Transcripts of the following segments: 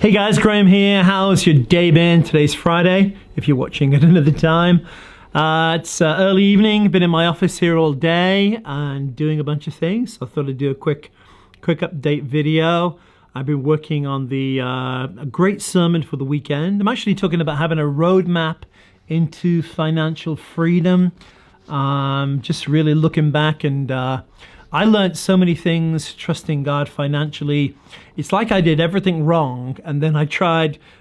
Hey guys, Graham here. How's your day been? Today's Friday, if you're watching at another time. It's early evening, been in my office here all day and doing a bunch of things. So I thought I'd do a quick update video. I've been working on a great sermon for the weekend. I'm actually talking about having a roadmap into financial freedom. Just really looking back, and I learned so many things trusting God financially. It's like I did everything wrong, and then I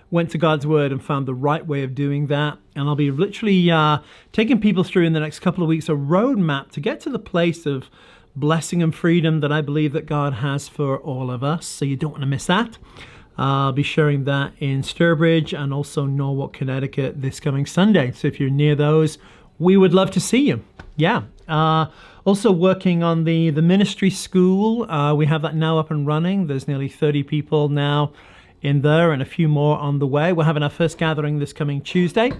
went to God's Word and found the right way of doing that. And I'll be literally taking people through in the next couple of weeks a roadmap to get to the place of blessing and freedom that I believe that God has for all of us. So you don't want to miss that. I'll be sharing that in Sturbridge and also Norwalk, Connecticut this coming Sunday. So if you're near those, we would love to see you. Yeah. Also working on the ministry school. We have that now up and running. There's nearly 30 people now in there and a few more on the way. We're having our first gathering this coming Tuesday.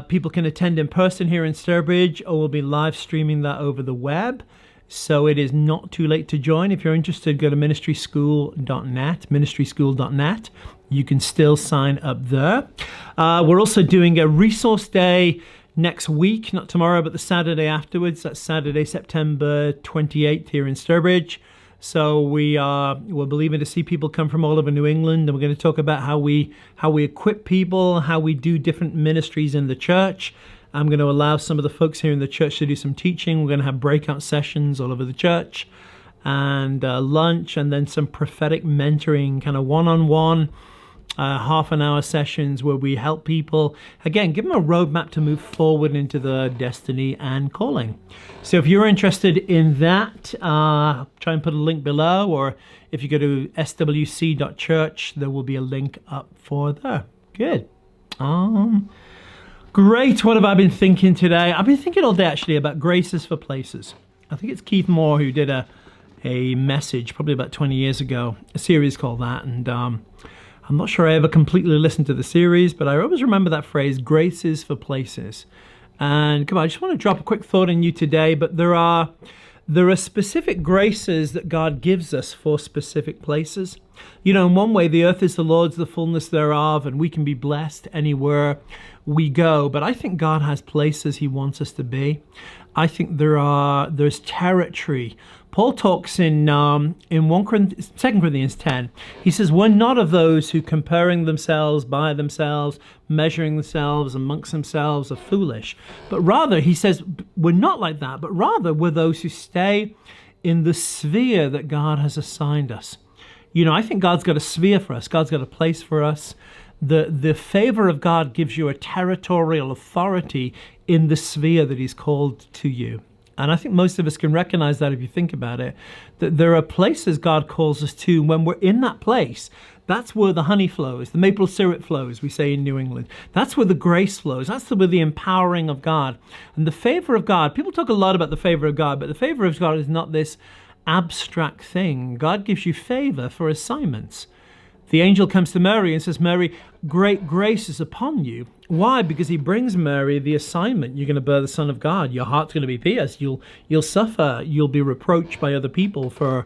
People can attend in person here in Sturbridge, or we'll be live streaming that over the web. So it is not too late to join. If you're interested, go to ministryschool.net. You can still sign up there. We're also doing a resource day next week, not tomorrow, but the Saturday afterwards. That's Saturday, September 28th here in Sturbridge. So we're believing to see people come from all over New England, and we're going to talk about how we equip people, how we do different ministries in the church. I'm going to allow some of the folks here in the church to do some teaching. We're going to have breakout sessions all over the church, and lunch, and then some prophetic mentoring, kind of one-on-one, half an hour sessions where we help people, again, give them a roadmap to move forward into the destiny and calling. So if you're interested in that, try and put a link below, or if you go to swc.church, there will be a link up for there. Good. Great. What have I been thinking today? I've been thinking all day actually about graces for places. I think it's Keith Moore who did a message probably about 20 years ago, a series called that, and I'm not sure I ever completely listened to the series, but I always remember that phrase, graces for places. And come on, I just want to drop a quick thought in you today, but there are specific graces that God gives us for specific places. You know, in one way, the earth is the Lord's, the fullness thereof, and we can be blessed anywhere we go. But I think God has places he wants us to be. I think there's territory. Paul talks in 2 Corinthians 10. He says, we're not of those who comparing themselves by themselves, measuring themselves amongst themselves are foolish. But rather, he says, we're not like that, but rather we're those who stay in the sphere that God has assigned us. You know, I think God's got a sphere for us. God's got a place for us. The favor of God gives you a territorial authority in the sphere that he's called to you. And I think most of us can recognize that if you think about it, that there are places God calls us to. When we're in that place, that's where the honey flows, the maple syrup flows, we say in New England. That's where the grace flows. That's where the empowering of God. And the favor of God, people talk a lot about the favor of God, but the favor of God is not this abstract thing. God gives you favor for assignments. The angel comes to Mary and says, Mary, great grace is upon you. Why? Because he brings Mary the assignment. You're going to bear the Son of God. Your heart's going to be pierced. You'll suffer. You'll be reproached by other people for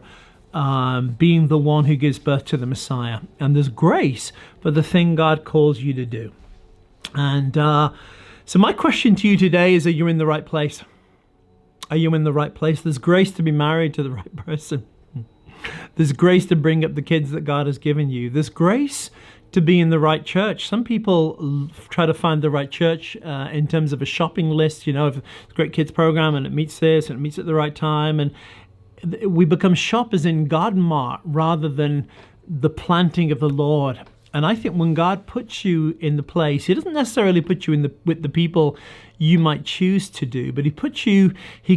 being the one who gives birth to the Messiah. And there's grace for the thing God calls you to do. And so my question to you today is, are you in the right place? Are you in the right place? There's grace to be married to the right person. There's grace to bring up the kids that God has given you. There's grace to be in the right church. Some people try to find the right church in terms of a shopping list. You know, if it's a great kids program and it meets this and it meets at the right time. And we become shoppers in God Mart rather than the planting of the Lord. And I think when God puts you in the place, he doesn't necessarily put you with the people you might choose to do, but he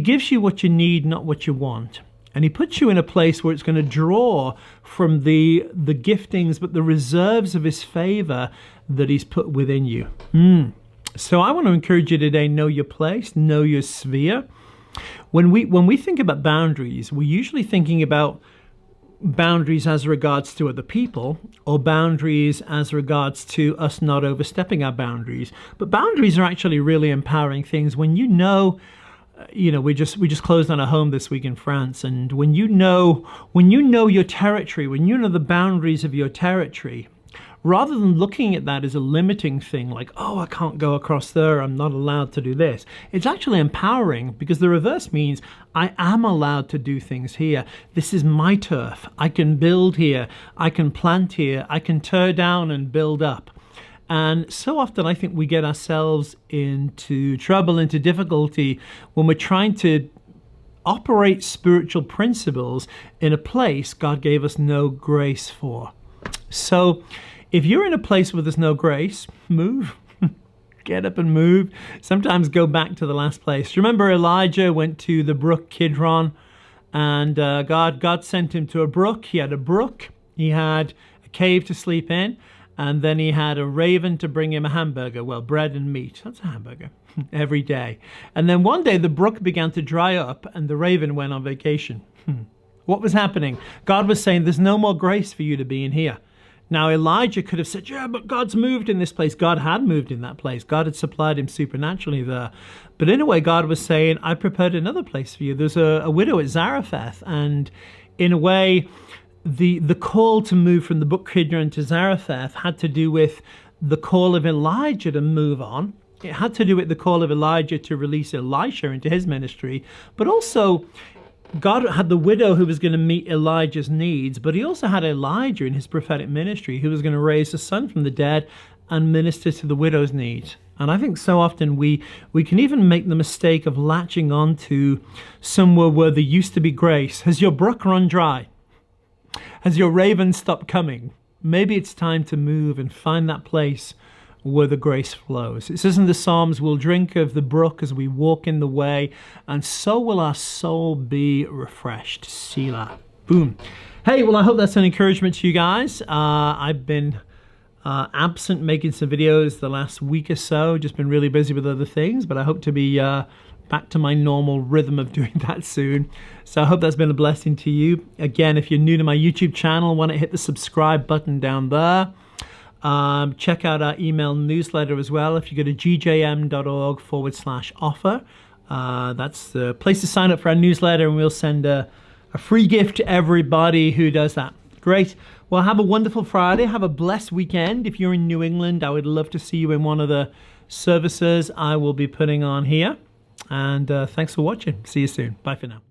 gives you what you need, not what you want. And he puts you in a place where it's going to draw from the giftings, but the reserves of his favor that he's put within you. So I want to encourage you today, know your place, know your sphere. When we think about boundaries, we're usually thinking about boundaries as regards to other people, or boundaries as regards to us not overstepping our boundaries. But boundaries are actually really empowering things. When you know, we just closed on a home this week in France, and when you know your territory, when you know the boundaries of your territory, rather than looking at that as a limiting thing, like, oh, I can't go across there, I'm not allowed to do this. It's actually empowering, because the reverse means I am allowed to do things here. This is my turf. I can build here. I can plant here. I can tear down and build up. And so often I think we get ourselves into trouble, into difficulty, when we're trying to operate spiritual principles in a place God gave us no grace for. So if you're in a place where there's no grace, move. Get up and move. Sometimes go back to the last place. Remember, Elijah went to the brook Kidron, and God sent him to a brook. He had a brook. He had a cave to sleep in. And then he had a raven to bring him a hamburger. Well, bread and meat. That's a hamburger. Every day. And then one day the brook began to dry up and the raven went on vacation. What was happening? God was saying, there's no more grace for you to be in here. Now, Elijah could have said, yeah, but God's moved in this place. God had moved in that place. God had supplied him supernaturally there. But in a way, God was saying, I prepared another place for you. There's a widow at Zarephath. And in a way, the call to move from the brook Kidron to Zarephath had to do with the call of Elijah to move on. It had to do with the call of Elijah to release Elisha into his ministry. But also, God had the widow who was going to meet Elijah's needs, but he also had Elijah in his prophetic ministry who was going to raise a son from the dead and minister to the widow's needs. And I think so often we can even make the mistake of latching on to somewhere where there used to be grace. Has your brook run dry? Has your raven stopped coming? Maybe it's time to move and find that place where the grace flows. It says in the Psalms, we'll drink of the brook as we walk in the way, and so will our soul be refreshed. Selah. Boom. Hey, well, I hope that's an encouragement to you guys. I've been absent making some videos the last week or so, just been really busy with other things, but I hope to be back to my normal rhythm of doing that soon. So I hope that's been a blessing to you. Again, if you're new to my YouTube channel, want to hit the subscribe button down there. Check out our email newsletter as well. If you go to gjm.org/offer, that's the place to sign up for our newsletter, and we'll send a free gift to everybody who does that. Great. Well, have a wonderful Friday. Have a blessed weekend. If you're in New England, I would love to see you in one of the services I will be putting on here. And thanks for watching. See you soon. Bye for now.